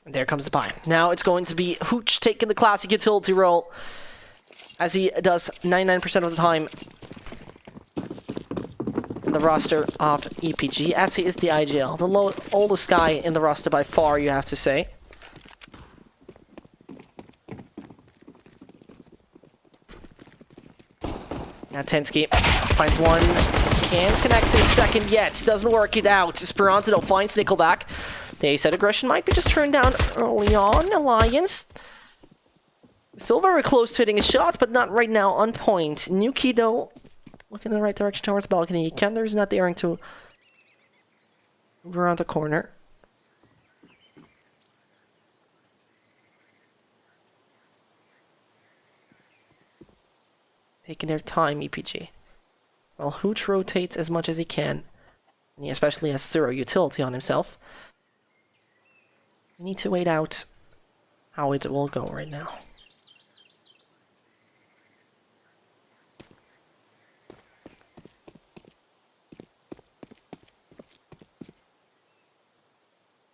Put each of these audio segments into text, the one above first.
There comes the pie. Now it's going to be Hooch taking the classic utility role, as he does 99% of the time in the roster of EPG, as he is the IGL. The oldest guy in the roster by far, you have to say. Now Tensky finds one, can't connect to his second yet, doesn't work it out. Esperanza though finds Nickelback. They said aggression might be just turned down early on. Alliance still very close to hitting his shots, but not right now on point. Nuki though, looking in the right direction towards balcony. Kender's not daring to move around the corner. Taking their time, EPG. While Hooch rotates as much as he can, and he especially has 0 utility on himself, we need to wait out how it will go right now.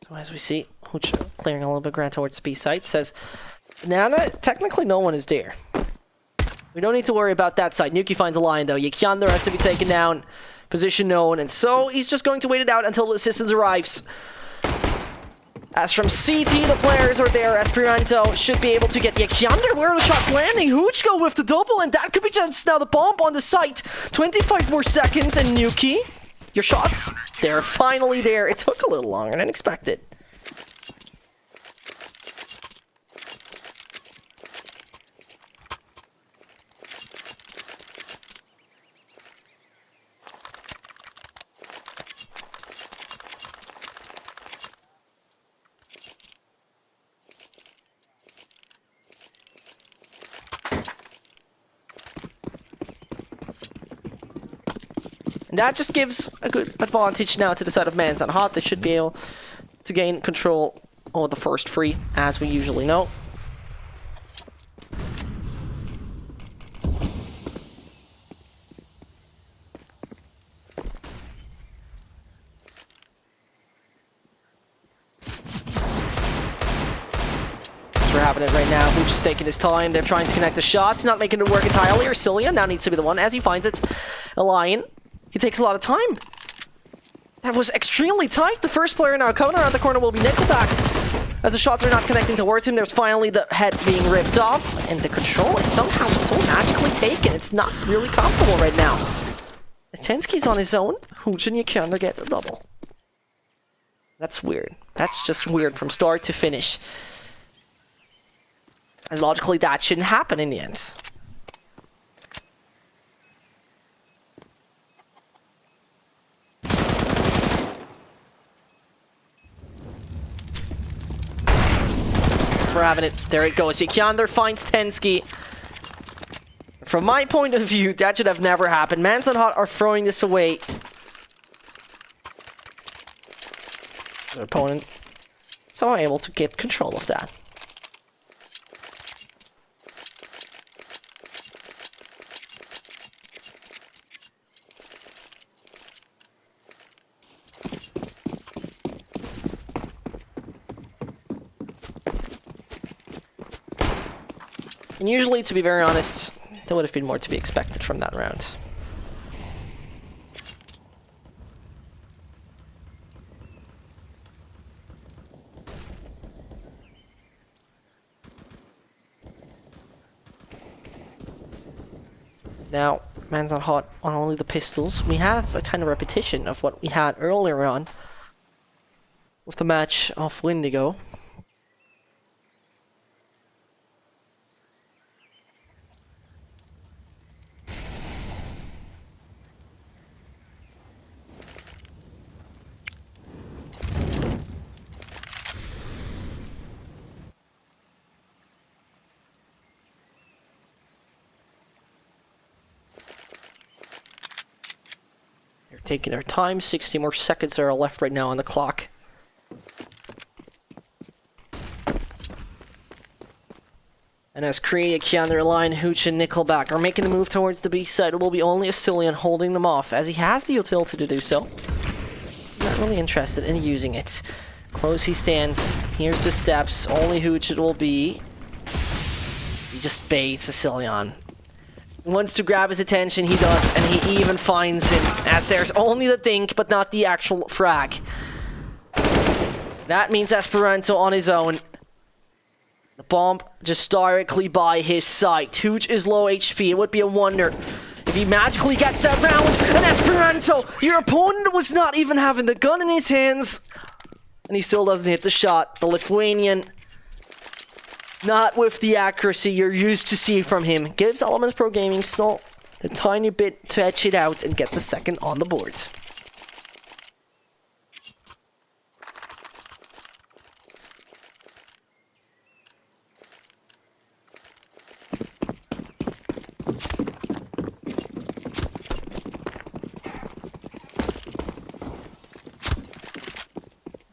So as we see, Hooch clearing a little bit of ground towards the B site, says, Nana, technically no one is there. We don't need to worry about that side. Nuki finds a line, though. Yekiander has to be taken down. Position known. And so he's just going to wait it out until the assistance arrives. As from CT, the players are there. Esperanto should be able to get Yekiander. Where are the shots landing? Hooch go with the double, and that could be just now the bomb on the site. 25 more seconds, and Nuki, your shots, they're finally there. It took a little longer than expected. And that just gives a good advantage now to the side of MANS on Hot. They should be able to gain control over the first free, as we usually know. We're having it right now. Hooch is taking his time. They're trying to connect the shots, not making it work entirely. Ursilia now needs to be the one as he finds it. A lion. He takes a lot of time. That was extremely tight. The first player now coming around the corner will be Nickelback. As the shots are not connecting towards him, there's finally the head being ripped off, and the control is somehow so magically taken. It's not really comfortable right now. As Tensky's on his own, Hooch and Yekiander get the double. That's weird. That's just weird from start to finish. As logically, that shouldn't happen in the end. We're having it. There it goes. Yekiander finds Tensky. From my point of view, that should have never happened. MANS and Hot are throwing this away. Their opponent somehow able to get control of that. And usually, to be very honest, there would have been more to be expected from that round. Now, MANS on Hot on only the pistols. We have a kind of repetition of what we had earlier on with the match of Windigo. Taking our time, 60 more seconds are left right now on the clock. And as Kree, Yekiander, Line, Hooch, and Nickelback are making the move towards the B side, it will be only Asilian holding them off, as he has the utility to do so. Not really interested in using it. Close he stands. Here's the steps. Only Hooch it will be. He just baits Asilion. Wants to grab his attention, he does, and he even finds him, as there's only the dink, but not the actual frag. That means Esperanto on his own. The bomb just directly by his side. Hooch is low HP. It would be a wonder if he magically gets that round. And Esperanto, your opponent was not even having the gun in his hands. And he still doesn't hit the shot. The Lithuanian, not with the accuracy you're used to see from him. Gives Elements Pro Gaming still a tiny bit to etch it out and get the second on the board.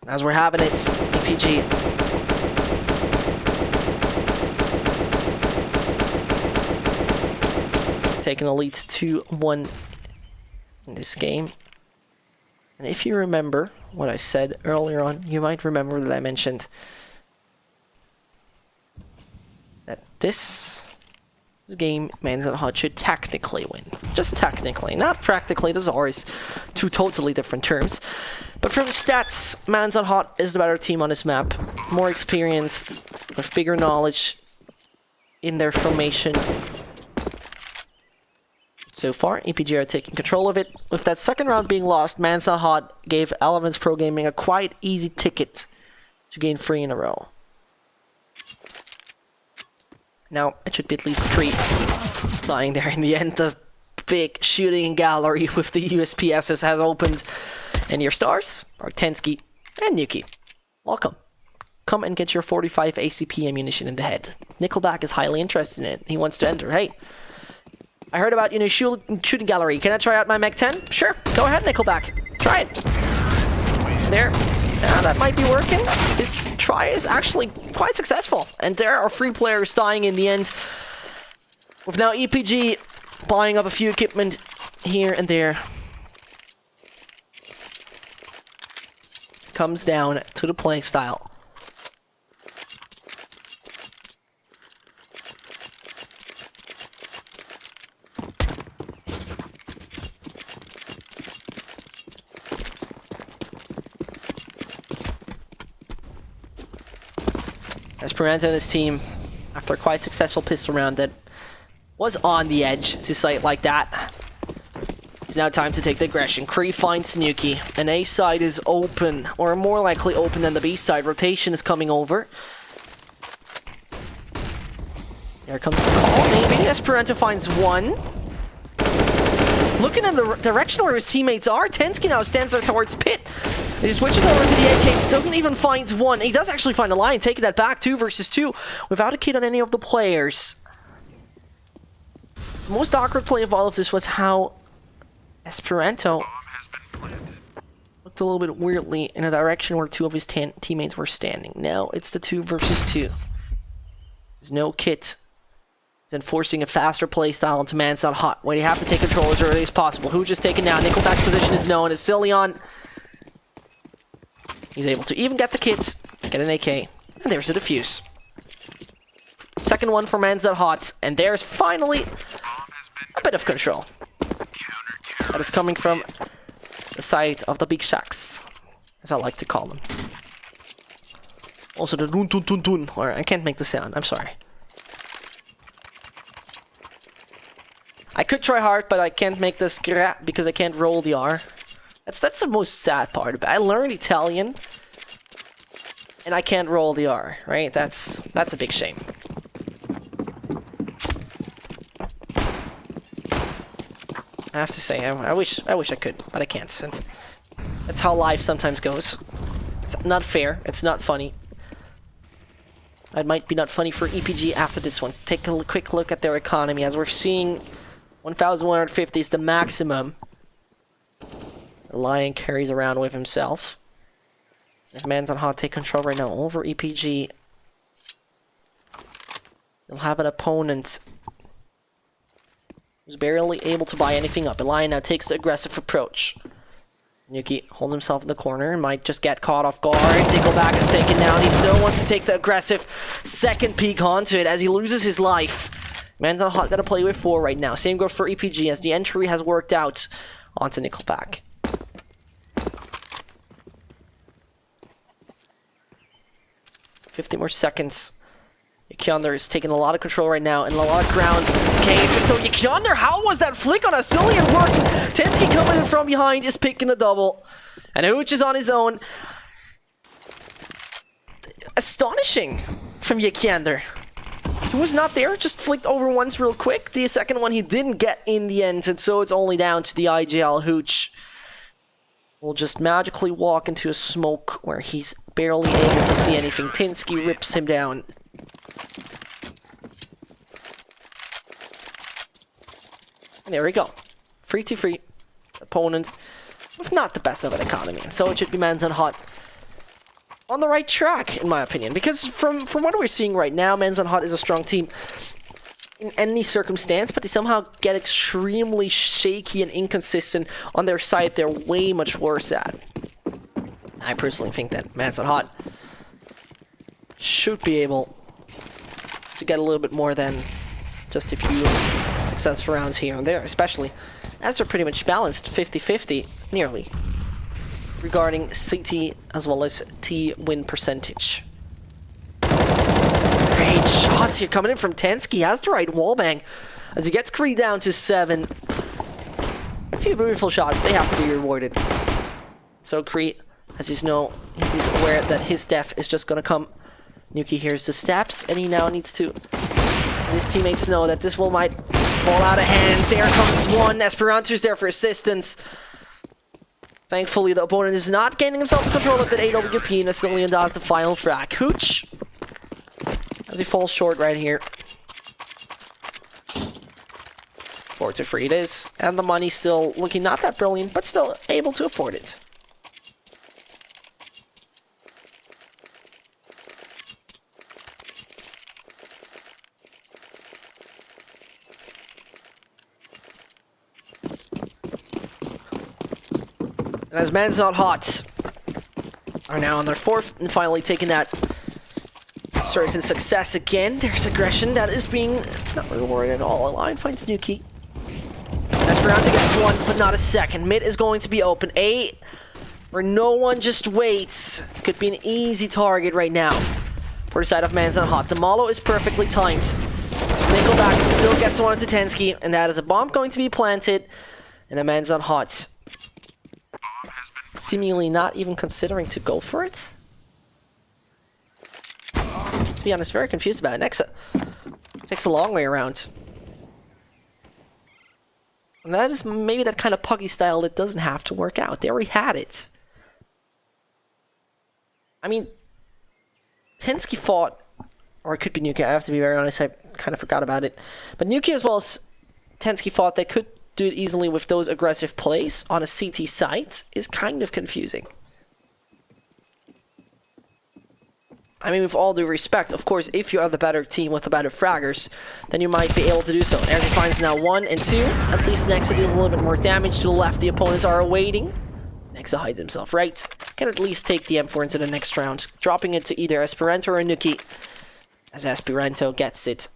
As we're having it, EPG taking a lead 2-1 in this game. And if you remember what I said earlier on, you might remember that I mentioned that this game, MANS and HUD should technically win. Just technically, not practically. Those are two totally different terms. But from stats, MANS and HUD is the better team on this map. More experienced, with bigger knowledge in their formation. So far, EPG are taking control of it. With that second round being lost, MANS and HUD gave Elements Pro Gaming a quite easy ticket to gain 3 in a row. Now, it should be at least 3 dying there in the end. The big shooting gallery with the USPSs has opened. And your stars are Tensky and Nuki. Welcome. Come and get your 45 ACP ammunition in the head. Nickelback is highly interested in it. He wants to enter. Hey, I heard about, shooting gallery. Can I try out my Mech 10? Sure. Go ahead, Nickelback. Try it. There. Now that might be working. This try is actually quite successful. And there are 3 players dying in the end. With now EPG buying up a few equipment here and there. Comes down to the play style. Esperanto and his team, after a quite successful pistol round that was on the edge to sight like that, it's now time to take the aggression. Kree finds Nuki. An A side is open, or more likely open than the B side. Rotation is coming over. There comes the call. Maybe Esperanto finds one. Looking in the direction where his teammates are, Tensky now stands there towards Pit. He switches over to the AK, doesn't even find one. He does actually find a line, taking that back 2 versus 2 without a kid on any of the players. The most awkward play of all of this was how Esperanto looked a little bit weirdly in a direction where 2 of his teammates were standing. Now it's the 2 versus 2. There's no kit. He's enforcing a faster play style into MANS not hot, where you have to take control as early as possible. Hooch is taken down. Nickelback's position is known as Asilion. He's able to even get the kits, get an AK, and there's a defuse. Second one for MANS not hot, and there's finally a bit of control. That is coming from the side of the big shacks, as I like to call them. Also the dun dun dun dun, or I can't make the sound, I'm sorry. I could try hard, but I can't make the scrap because I can't roll the R. That's the most sad part about it. I learned Italian, and I can't roll the R, right? That's a big shame. I have to say, I wish I could, but I can't. And that's how life sometimes goes. It's not fair. It's not funny. It might be not funny for EPG after this one. Take a quick look at their economy, as we're seeing 1,150 is the maximum the Lion carries around with himself. If MANS on hot take control right now over EPG, you'll have an opponent who's barely able to buy anything up. And Lion now takes the aggressive approach. Nuki holds himself in the corner and might just get caught off guard. Nickelback is taken down. He still wants to take the aggressive second peek onto it as he loses his life. Man's on hot, got to play with 4 right now. Same goes for EPG as the entry has worked out onto Nickelback. $50 more seconds. Yonder is taking a lot of control right now and a lot of ground. Case is still Yonder. How was that flick on Asilian working? Tensky coming in from behind is picking a double. And Hooch is on his own. Astonishing from Yonder. He was not there, just flicked over once real quick. The second one he didn't get in the end, and so it's only down to the IGL. Hooch will just magically walk into a smoke where he's barely able to see anything. Tinsky rips him down. And there we go. 3-2-3. Opponent with not the best of an economy. And so it should be MANS on hot. On the right track, in my opinion. Because from what we're seeing right now, MANS on hot is a strong team in any circumstance, but they somehow get extremely shaky and inconsistent on their side. They're way much worse at. I personally think that MANS on hot should be able to get a little bit more than just a few successful rounds here and there, especially as they're pretty much balanced 50-50, nearly, regarding CT as well as T win percentage. Great shots here coming in from Tensky. He has the right wallbang as he gets Kree down to 7. A few beautiful shots, they have to be rewarded. So Kree, as he's aware that his death is just gonna come. Nuki hears the steps and he now needs to let his teammates know that this might fall out of hand. There comes one. Esperanto's there for assistance. Thankfully, the opponent is not gaining himself control of that AWP, and Asilian does the final frag. Hooch, as he falls short right here. 4-3 it is, and the money still looking not that brilliant, but still able to afford it. And as MANS not hot are now on their 4th and finally taking that certain success again. There's aggression that is being not rewarded at all. Line finds Nuki. Esperanto gets 1, but not a second. Mid is going to be open. A, where no one just waits. Could be an easy target right now for the side of MANS not hot. The Malo is perfectly timed. Nickelback still gets one to Tensky, and that is a bomb going to be planted. And the MANS not hot seemingly not even considering to go for it. To be honest, very confused about it. Nexa takes a long way around. And that is maybe that kind of puggy style that doesn't have to work out. They already had it. I mean, Tensky fought, or it could be Nuki, I have to be very honest, I kind of forgot about it. But Nuki as well as Tensky fought, they could do it easily with those aggressive plays on a CT site is kind of confusing. I mean, with all due respect, of course, if you are the better team with the better fraggers, then you might be able to do so. As he finds now 1 and 2, at least Nexa deals a little bit more damage to the left. The opponents are awaiting. Nexa hides himself right. Can at least take the M4 into the next round, dropping it to either Esperanto or Nuki, as Esperanto gets it.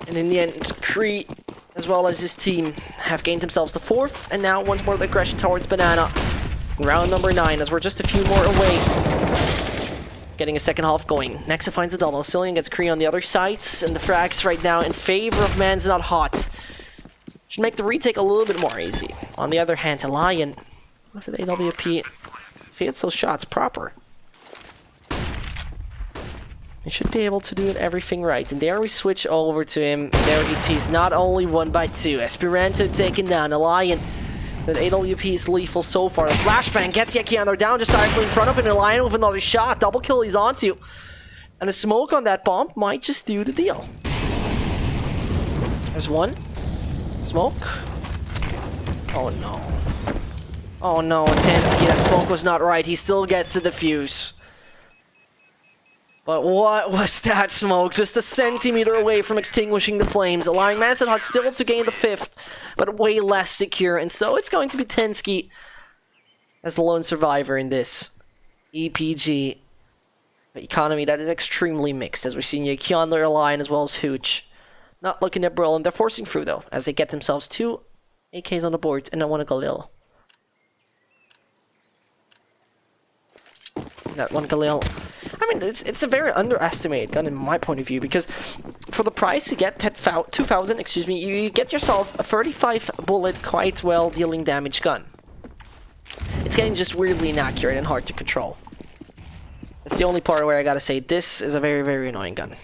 And in the end, Kree, as well as his team, have gained themselves the 4th, and now once more the aggression towards Banana. Round number 9, as we're just a few more away. Getting a second half going. Nexa finds a double. Cillian gets Kree on the other sides, and the frags right now in favor of MANS not hot. Should make the retake a little bit more easy. On the other hand, Lion, what's it, AWP? If he gets those shots proper, he should be able to do everything right. And there we switch over to him. There he sees not only 1 by 2. Esperanto taken down. A Lion. That AWP is lethal so far. The flashbang gets Yekiander down just directly in front of him. And a Lion with another shot. Double kill he's onto. And a smoke on that bomb might just do the deal. There's one. Smoke. Oh no. Oh no, Tensky, that smoke was not right. He still gets the defuse. But what was that smoke? Just a centimeter away from extinguishing the flames, allowing MANS still to gain the 5th, but way less secure. And so it's going to be Tensky as the lone survivor in this EPG economy that is extremely mixed, as we've seen Yekion, their line, as well as Hooch. Not looking at Berlin. They're forcing through, though, as they get themselves 2 AKs on the board and then 1 Galil. That 1 Galil. I mean, it's a very underestimated gun in my point of view, because for the price you get, 2,000, excuse me, you get yourself a 35 bullet, quite well dealing damage gun. It's getting just weirdly inaccurate and hard to control. That's the only part where I gotta say this is a very, very annoying gun.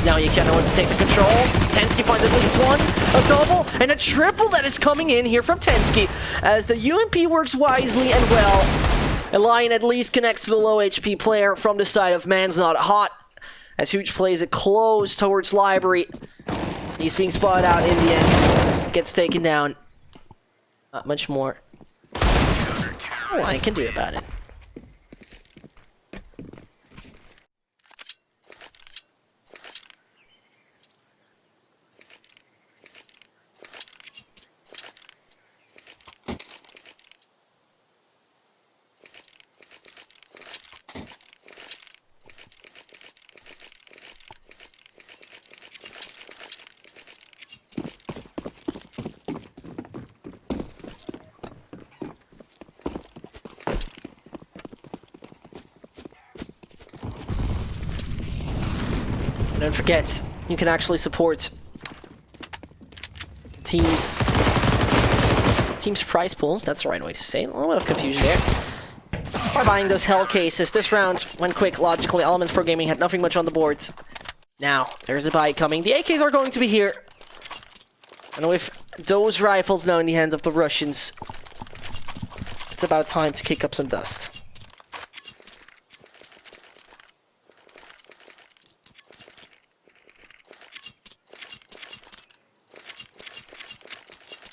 Now Yekion wants to take the control. Tensky finds at least 1, a double, and a triple that is coming in here from Tensky, as the UMP works wisely and well. A line at least connects to the low HP player from the side of MANS Not Hot, as Hooch plays it close towards Library. He's being spotted out in the end. Gets taken down. Not much more. Oh, I can do about it. Don't forget, you can actually support teams' prize pools. That's the right way to say it. A little bit of confusion there. By buying those hell cases. This round went quick, logically. Elements Pro Gaming had nothing much on the boards. Now, there's a buy coming. The AKs are going to be here. And with those rifles now in the hands of the Russians, it's about time to kick up some dust.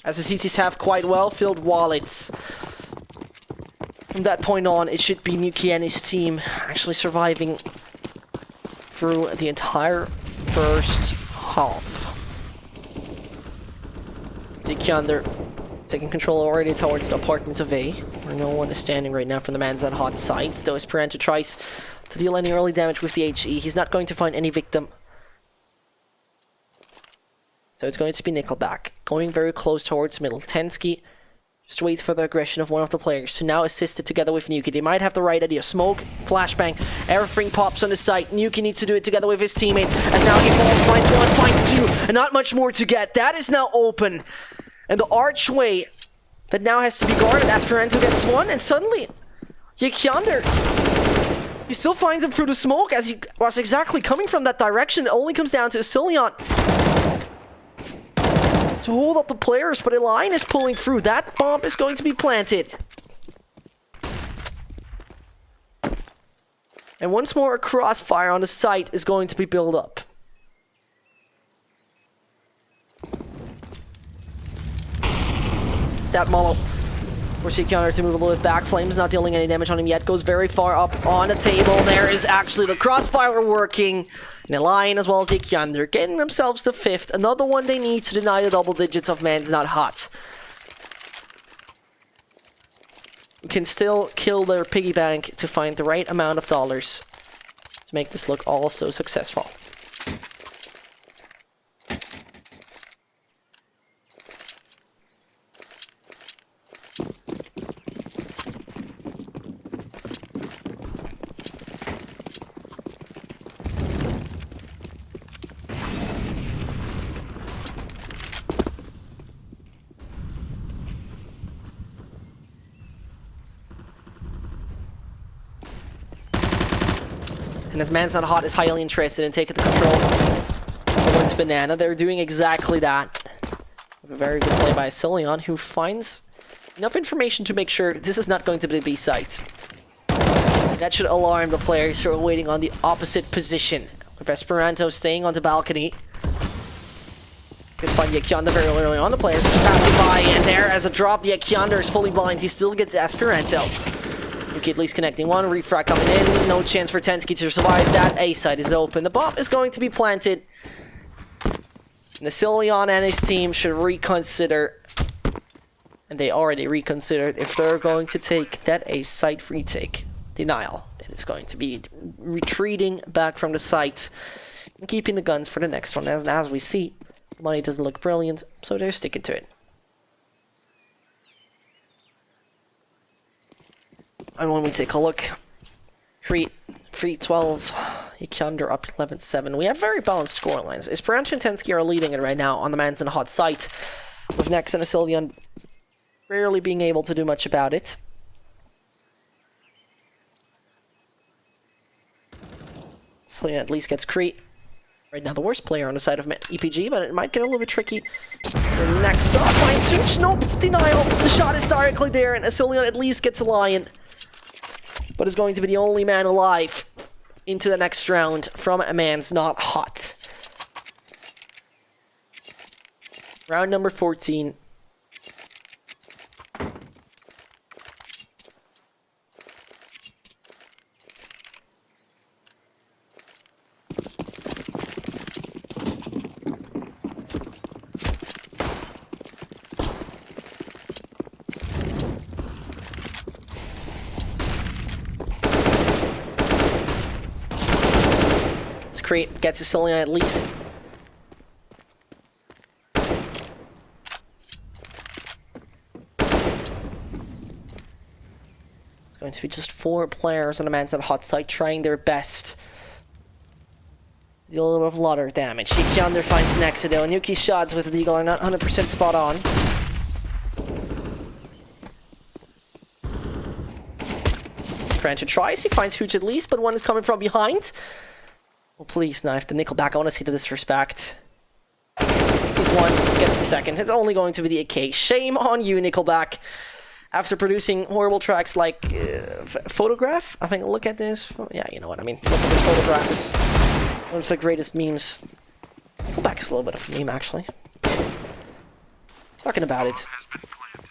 As the CTs have quite well-filled wallets. From that point on, it should be Nuki and his team actually surviving through the entire first half. Zekiander is taking control already towards the apartment of A, where no one is standing right now from the MANS Not Hot sides. Though Esperanto tries to deal any early damage with the HE, he's not going to find any victim. So it's going to be Nickelback, going very close towards middle. Tensky just waits for the aggression of one of the players to now assist it together with Nuki. They might have the right idea. Smoke, flashbang, everything pops on the site. Nuki needs to do it together with his teammate. And now he falls, finds 1, finds 2, and not much more to get. That is now open. And the archway that now has to be guarded. Esperanto gets 1, and suddenly, Yekiander, he still finds him through the smoke as he was exactly coming from that direction. It only comes down to Asilion to hold up the players, but a line is pulling through. That bomb is going to be planted. And once more, a crossfire on the site is going to be built up. Stat Molo. Forcing Yekion to move a little bit back. Flames not dealing any damage on him yet. Goes very far up on the table. There is actually the crossfire working. And a line as well as Yekion. They're getting themselves the 5th. Another one they need to deny the double digits of MANS Not Hot. You can still kill their piggy bank to find the right amount of dollars to make this look also successful. And as MANS Not Hot is highly interested in taking the control of One's Banana, they're doing exactly that. A very good play by Asilion, who finds enough information to make sure this is not going to be the B site. That should alarm the players who are waiting on the opposite position. With Esperanto staying on the balcony. Good find Yekyanda very early on. The players just passing by, and there as a drop, the Yekyanda is fully blind. He still gets Esperanto. Nuki at least connecting one. Refrag coming in. No chance for Tensky to survive. That A site is open. The bomb is going to be planted. Nasilion and his team should reconsider. And they already reconsidered if they're going to take that A site retake. Denial. And it's going to be retreating back from the site and keeping the guns for the next one. As we see, money doesn't look brilliant, so they're sticking to it. And when we take a look, Crete 3-12, Yekyanda up 11-7. We have very balanced scorelines. Esperanto and Tensky are leading it right now on the MANS and hot site, with Nex and Asilion rarely being able to do much about it. Asilion at least gets Crete. Right now the worst player on the side of EPG, but it might get a little bit tricky. Next up, finds Hooch. Nope, denial. The shot is directly there, and Asilion at least gets a Lion. But is going to be the only man alive into the next round from a man's not hot. Round number 14. Crete gets Asilion at least. It's going to be just 4 players on the man's at hot site trying their best. Deal a little bit of lot damage. Yekyanda finds Nexado. Nuki's shots with the Deagle are not 100% spot on. Franchit tries, he finds Hooch at least, but one is coming from behind. Oh, please, knife the Nickelback. I want to see the disrespect. Sees one, gets a second. It's only going to be the AK. Shame on you, Nickelback. After producing horrible tracks like Photograph. I think, look at this. Yeah, you know what I mean. Look at this Photograph. It's one of the greatest memes. Nickelback is a little bit of a meme, actually. Talking about it.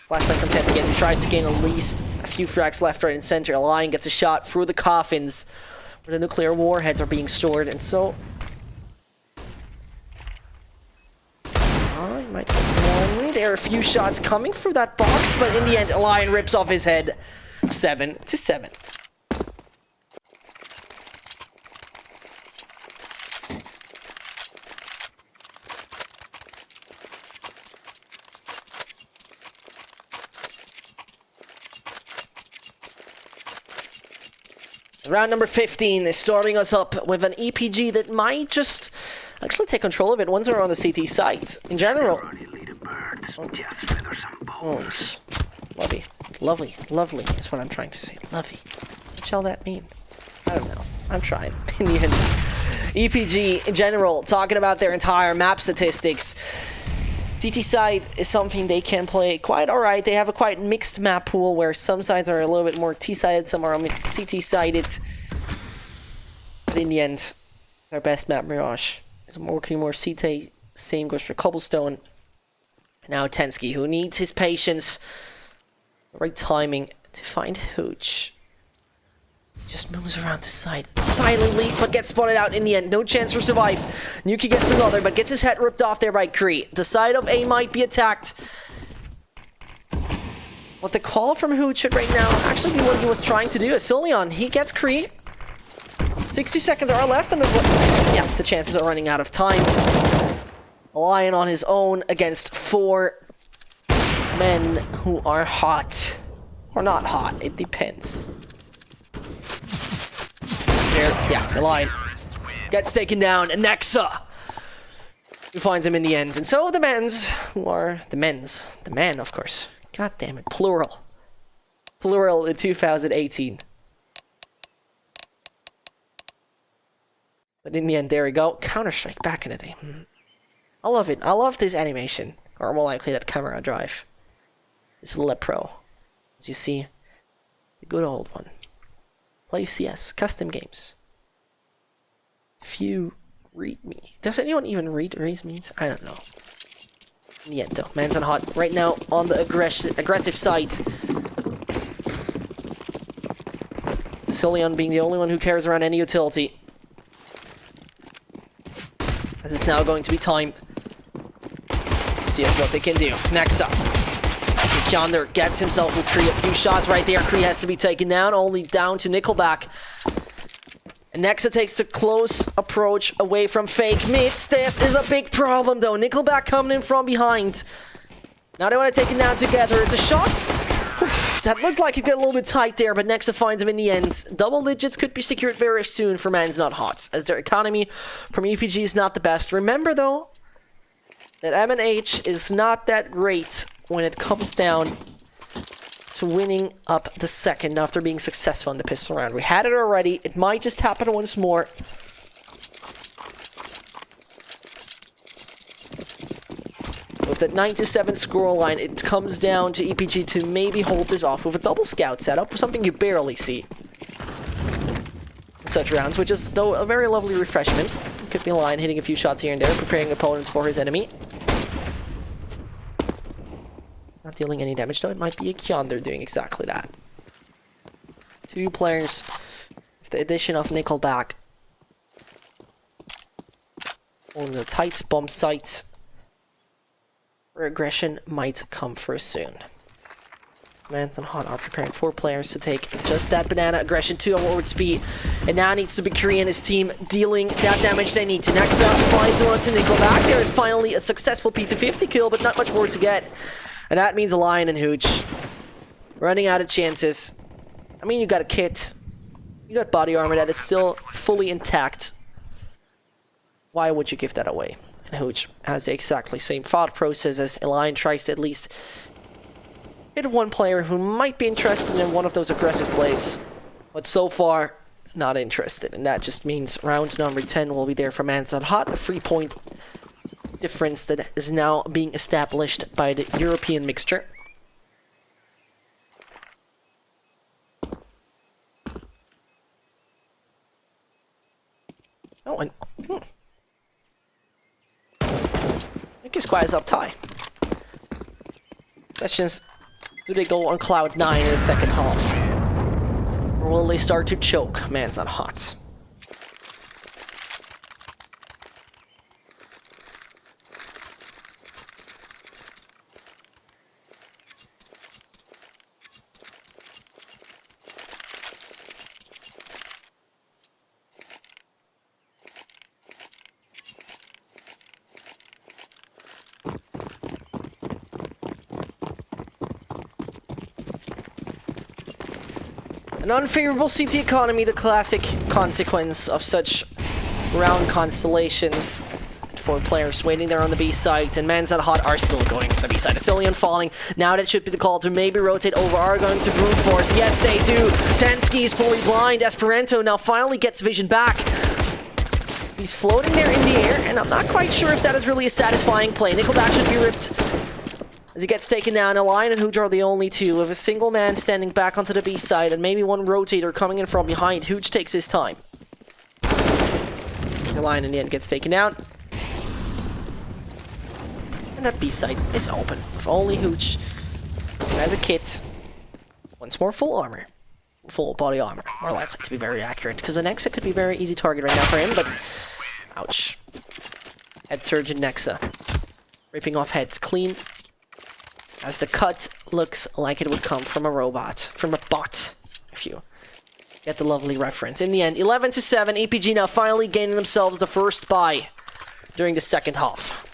Flashbang from Tensky as he tries to gain at least a few frags left, right, and center. Lion gets a shot through the coffins where the nuclear warheads are being stored, and so... Oh, he might get one. There are a few shots coming through that box, but in the end, Lion rips off his head. 7-7. Round number 15 is starting us up with an EPG that might just actually take control of it once we're on the CT site. In general... Oh, lovely. Lovely. Lovely is what I'm trying to say. Lovely. What shall that mean? I don't know. I'm trying. In the end. EPG, in general, talking about their entire map statistics. CT side is something they can play quite alright. They have a quite mixed map pool where some sides are a little bit more T-sided, some are CT-sided. But in the end, their best map, Mirage, is working more CT. Same goes for Cobblestone. Now Tensky, who needs his patience, the right timing to find Hooch. Just moves around the side silently, but gets spotted out in the end. No chance for survive. Nuki gets another, but gets his head ripped off there by Crete. The side of A might be attacked. What the call from Hooch should right now actually be what he was trying to do. Asilion, he gets Crete. 60 seconds are left, and yeah, the chances are running out of time. Lion on his own against 4 men who are hot. Or not hot, it depends. There, yeah, the Lion gets taken down, and Nexa, who finds him in the end. And so the men's, who are the men, of course. God damn it, plural. Plural in 2018. But in the end, there we go. Counter-Strike back in the day. I love it. I love this animation. Or more likely that camera drive. is Lepro. As you see, the good old one. Play CS, custom games. Few read me. Does anyone even read means? I don't know. Yet though, Man's on hot right now on the aggressive side. Cillian being the only one who cares around any utility. As it's now going to be time. See us what they can do. Next up. Yonder gets himself with Kree a few shots right there. Kree has to be taken down, only down to Nickelback. And Nexa takes a close approach away from Fake Mids. This is a big problem though. Nickelback coming in from behind. Now they want to take him down together. The shots, that looked like it got a little bit tight there, but Nexa finds him in the end. Double digits could be secured very soon for Man's Not Hot, as their economy from EPG is not the best. Remember though, that MNH is not that great when it comes down to winning up the second after being successful in the pistol round. We had it already. It might just happen once more. With that 9-7 scoreline, it comes down to EPG to maybe hold this off with a double scout setup, something you barely see in such rounds, which is, though, a very lovely refreshment. Could be Lion hitting a few shots here and there, preparing opponents for his enemy. Not dealing any damage, though. It might be a Kyonder doing exactly that. Two players with the addition of Nickelback. On the tight bomb sites, where aggression might come for soon. Mans and Hot are preparing 4 players to take just that banana aggression to forward speed. And now needs to be Kree and his team dealing that damage they need to. Nexa finds one to Nickelback. There is finally a successful P250 kill, but not much more to get. And that means a Lion and Hooch running out of chances. I mean, you got a kit. You got body armor that is still fully intact. Why would you give that away? And Hooch has the exactly same thought process as Lion tries to at least hit one player who might be interested in one of those aggressive plays. But so far, not interested. And that just means round number 10 will be there for Man's Not Hot. A 3-point difference that is now being established by the European mixture. Oh, and Hellcase Cup is up tie. Questions: do they go on cloud 9 in the second half, or will they start to choke? Man's Not Hot. An unfavorable CT economy, the classic consequence of such round constellations. For players waiting there on the B side, and Man's Not Hot are still going to the B side. Cillian falling. Now that should be the call to maybe rotate over. Are going to brute force. Yes, they do. Tensky is fully blind. Esperanto now finally gets vision back. He's floating there in the air, and I'm not quite sure if that is really a satisfying play. Nickelback should be ripped as he gets taken down. Lion and Hooch are the only two, with a single man standing back onto the B side and maybe one rotator coming in from behind. Hooch takes his time. The Lion in the end gets taken down. And that B side is open, with only Hooch as a kit. Once more full armor. Full body armor. More likely to be very accurate, because the Nexa could be a very easy target right now for him, but ouch. Head surgeon Nexa. Ripping off heads clean, as the cut looks like it would come from a robot. From a bot, if you get the lovely reference. In the end, 11-7, EPG now finally gaining themselves the first bye during the second half.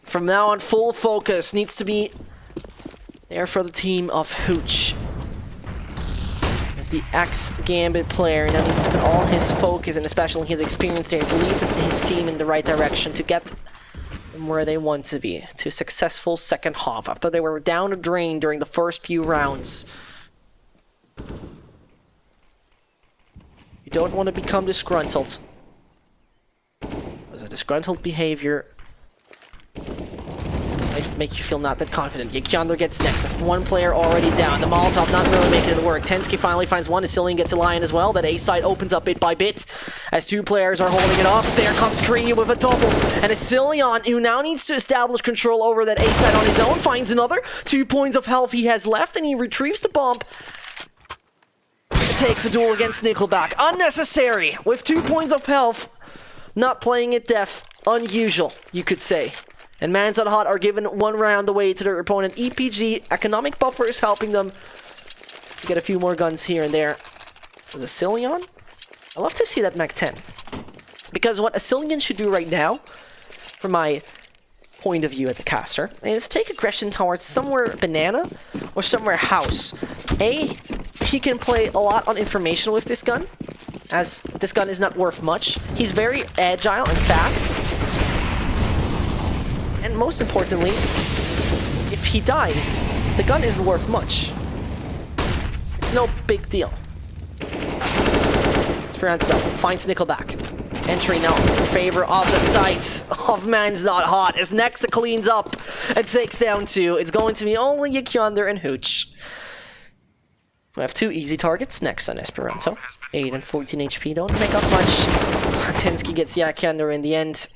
From now on, full focus needs to be there for the team of Hooch. As the ex-Gambit player now needs to put all his focus and especially his experience there to lead his team in the right direction to get them where they want to be. To a successful second half after they were down the drain during the first few rounds. Don't want to become disgruntled. Because a disgruntled behavior might make you feel not that confident. Yekyandr gets next. One player already down. The Molotov not really making it work. Tensky finally finds one. Asilian gets a lion as well. That A side opens up bit by bit as two players are holding it up. There comes Kree with a double. And Asilian, who now needs to establish control over that A side on his own, finds another. 2 points of health he has left, and he retrieves the bomb. It takes a duel against Nickelback. Unnecessary! With 2 points of health, not playing it deaf. Unusual, you could say. And MANS are given 1 round away to their opponent. EPG, economic buffer is helping them to get a few more guns here and there. Was Asilian? I love to see that Mac 10. Because what Asilian should do right now, from my point of view as a caster, is take aggression towards somewhere banana or somewhere house. He can play a lot on information with this gun, as this gun is not worth much. He's very agile and fast. And most importantly, if he dies, the gun isn't worth much. It's no big deal. Speranza finds Nickelback. Entry now in favor of the site of MANS as Nexa cleans up and takes down 2. It's going to be only Yekyandr and Hooch. We have 2 easy targets, Nexa and Esperanto. 8 and 14 HP don't make up much. Tensky gets Yekyandr in the end.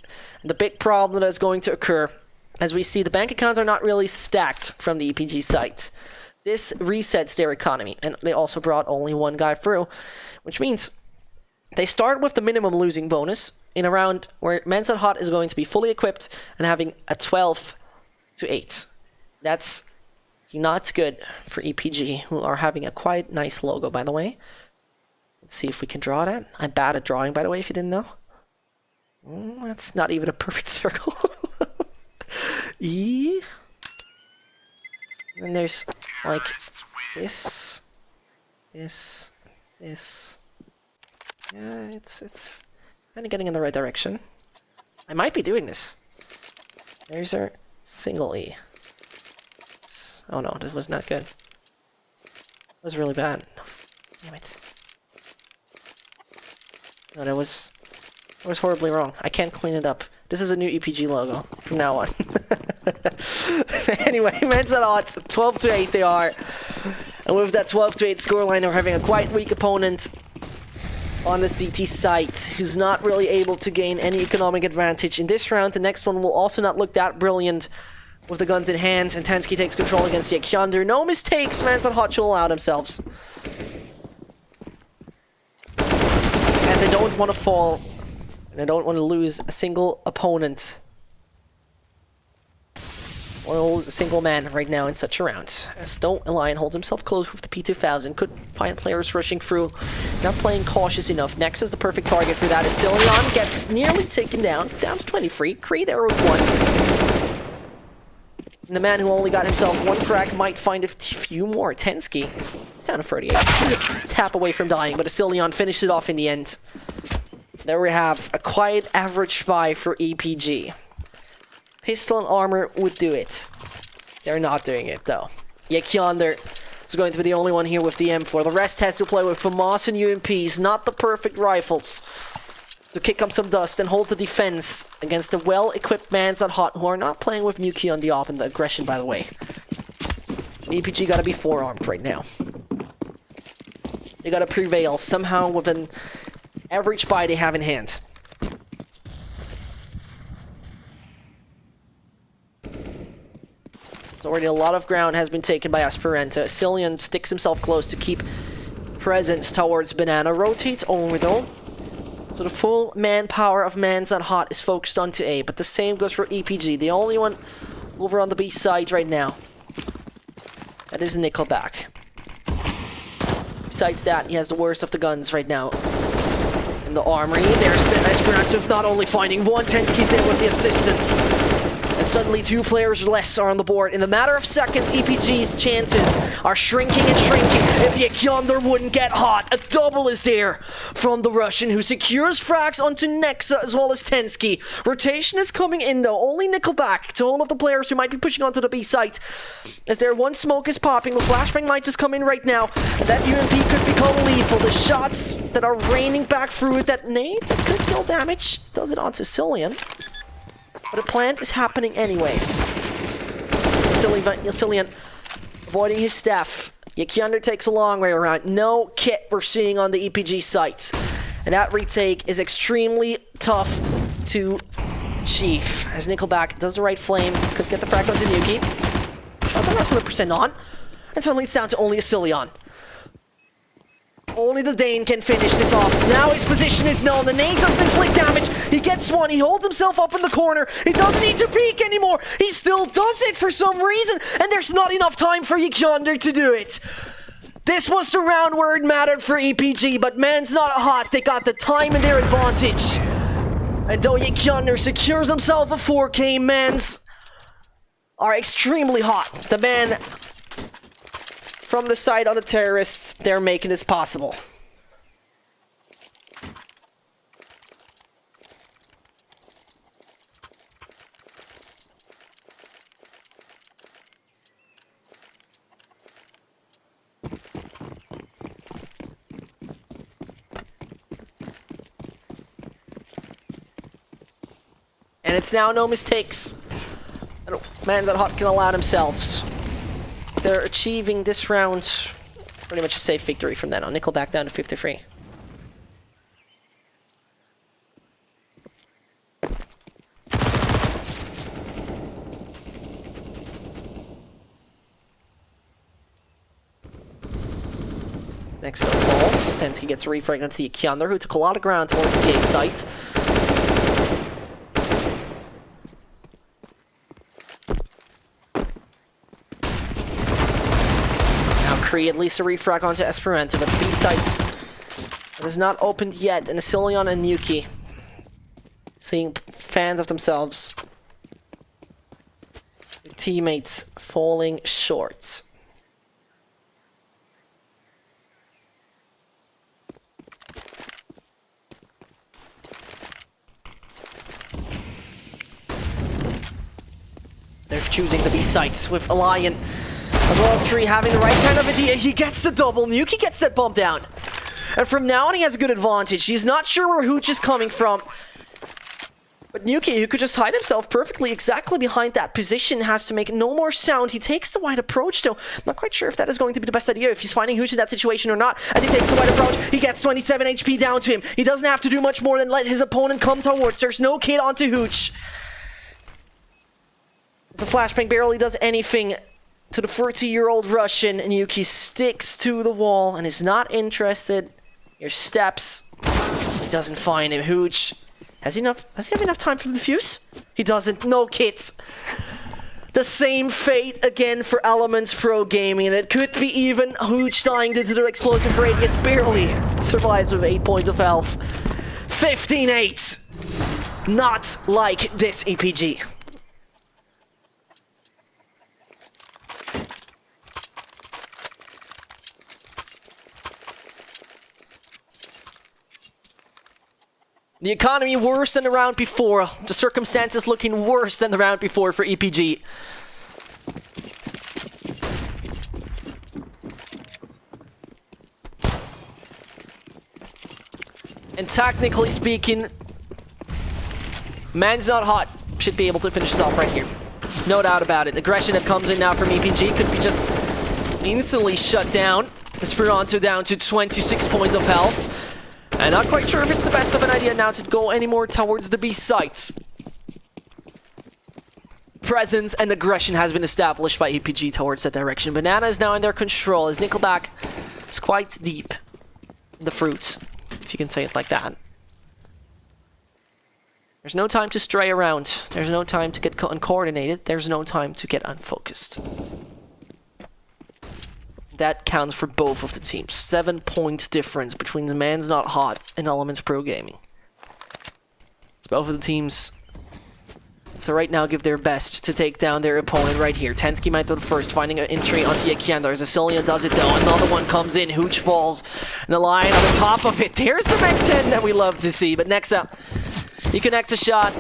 The big problem that is going to occur, as we see the bank accounts are not really stacked from the EPG site. This resets their economy, and they also brought only 1 guy through, which means they start with the minimum losing bonus in a round where MANS is going to be fully equipped and having a 12 to 8. That's not good for EPG, who are having a quite nice logo, by the way. Let's see if we can draw that. I'm bad at drawing, by the way, if you didn't know. That's not even a perfect circle. E. And then there's like this. Yeah, it's kind of getting in the right direction. I might be doing this. There's our single E. Oh no, this was not good. It was really bad. Damn it. No, that was horribly wrong. I can't clean it up. This is a new EPG logo from now on. Anyway, MANS at odds. 12 to 8 they are. And with that 12 to 8 scoreline, they're having a quite weak opponent on the CT site, who's not really able to gain any economic advantage in this round. The next one will also not look that brilliant with the guns in hand, and Tensky takes control against Yekyandr. No mistakes, MANS to allow themselves. As I don't want to fall, and I don't want to lose a single opponent or a single man right now in such a round. As Stone Lion holds himself close with the P2000, could find players rushing through, not playing cautious enough. Next is the perfect target for that. Asilian gets nearly taken down to 23. Kree there with 1. And the man who only got himself 1 frag might find a few more. Tensky, he's down to 38. Tap away from dying, but Asilian finished it off in the end. There we have a quite average buy for EPG. Pistol and armor would do it. They're not doing it, though. Yekyandr is going to be the only one here with the M4. The rest has to play with FAMAS and UMPs, not the perfect rifles, to kick up some dust and hold the defense against the well-equipped MANS who are not playing with Nuki on the op and the aggression, by the way. EPG gotta be forearmed right now. They gotta prevail somehow with an average buy they have in hand. Already a lot of ground has been taken by Esperanto. Asilian sticks himself close to keep presence towards Banana. Rotates over though. So the full manpower of MANS is focused onto A, but the same goes for EPG. The only one over on the B side right now. That is Nickelback. Besides that, he has the worst of the guns right now. In the armory, there's Esperanto not only finding 1, Tensky's there with the assistance. And suddenly 2 players less are on the board. In a matter of seconds, EPG's chances are shrinking and shrinking. If Yonder wouldn't get hot, a double is there from the Russian, who secures frags onto Nexa as well as Tensky. Rotation is coming in though. Only Nickelback to all of the players who might be pushing onto the B site. As their one smoke is popping, the flashbang might just come in right now. And that UMP could become lethal. The shots that are raining back through it, that nade that could deal damage, does it onto Cillian. But a plant is happening anyway. Cillian avoiding his staff. Yonder takes a long way around. No kit we're seeing on the EPG site. And that retake is extremely tough to achieve. As Nickelback does the right flame, could get the frag onto Nuki. Shots are not 100% on. And suddenly it's down to only a Cillian. Only the Dane can finish this off. Now his position is known. The nade doesn't inflict damage. He gets one. He holds himself up in the corner. He doesn't need to peek anymore. He still does it for some reason. And there's not enough time for Yonder to do it. This was the round where it mattered for EPG, but MANS not hot. They got the time in their advantage. And though Yonder secures himself a 4K, MANS are extremely hot. The man from the side on the terrorists, they're making this possible. And it's now no mistakes. MANS that hot can allow themselves. They're achieving this round pretty much a safe victory from then on. Nickelback down to 53. Next up falls. Tensky gets refragged onto the Yonder, who took a lot of ground towards the A site. Cree at least a refrag onto Esperanto, but B site is not opened yet, and Cillian and Yuki seeing fans of themselves. Teammates falling short. They're choosing the B sites with Alliant. As well as Cree having the right kind of idea. He gets the double. Nuki gets that bump down. And from now on, he has a good advantage. He's not sure where Hooch is coming from. But Nuki, who could just hide himself perfectly exactly behind that position, has to make no more sound. He takes the wide approach, though. I'm not quite sure if that is going to be the best idea, if he's finding Hooch in that situation or not. As he takes the wide approach, he gets 27 HP down to him. He doesn't have to do much more than let his opponent come towards. There's no kid onto Hooch. The flashbang barely does anything to the 30-year-old Russian, and Yuki sticks to the wall and is not interested. Your steps. He doesn't find him. Hooch. Does he have enough time for the fuse? He doesn't. No kits. The same fate again for Elements Pro Gaming, and it could be even Hooch dying due to the explosive radius. Barely survives with 8 points of health. 15-8. Not like this EPG. The economy worse than the round before. The circumstances looking worse than the round before for EPG. And technically speaking, MANS not hot should be able to finish this off right here. No doubt about it. The aggression that comes in now from EPG could be just instantly shut down. Esperanto down to 26 points of health. And not quite sure if it's the best of an idea now to go any more towards the B site. Presence and aggression has been established by EPG towards that direction. Banana is now in their control as Nickelback is quite deep in the fruit, if you can say it like that. There's no time to stray around. There's no time to get uncoordinated. There's no time to get unfocused. That counts for both of the teams. 7 points difference between the MANS Not Hot and Elements Pro Gaming. It's both of the teams to right now give their best to take down their opponent right here. Tensky might be the first, finding an entry onto Yekiander. Zasilia does it though. Another one comes in. Hooch falls. And the line on the top of it. There's the Big 10 that we love to see. But next up, he connects a shot.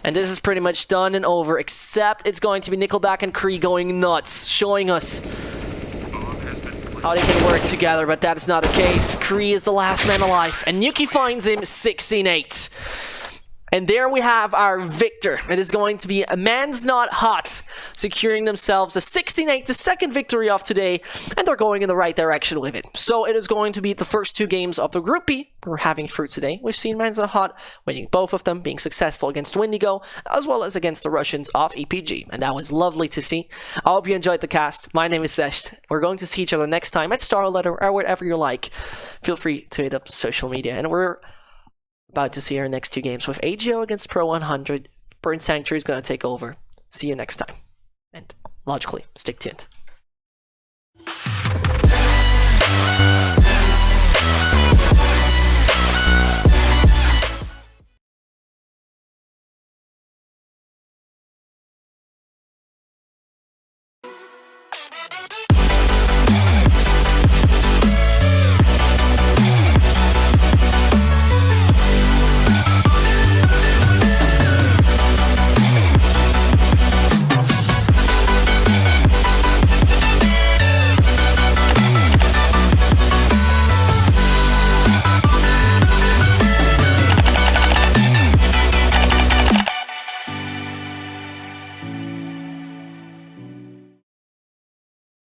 And this is pretty much done and over, except it's going to be Nickelback and Kree going nuts, showing us how they can work together, but that is not the case. Kree is the last man alive, and Yuki finds him 16-8. And there we have our victor. It is going to be a MANS Not Hot, securing themselves a 16-8, the second victory of today, and they're going in the right direction with it. So it is going to be the first two games of the Group B we're having through today. We've seen MANS Not Hot winning both of them, being successful against Wendigo, as well as against the Russians of EPG, and that was lovely to see. I hope you enjoyed the cast. My name is Sesh. We're going to see each other next time at Starletter or wherever you like. Feel free to hit up the social media, and we're about to see our next two games with AGO against Pro 100. Burn Sanctuary is going to take over. See you next time. And logically, stick tuned.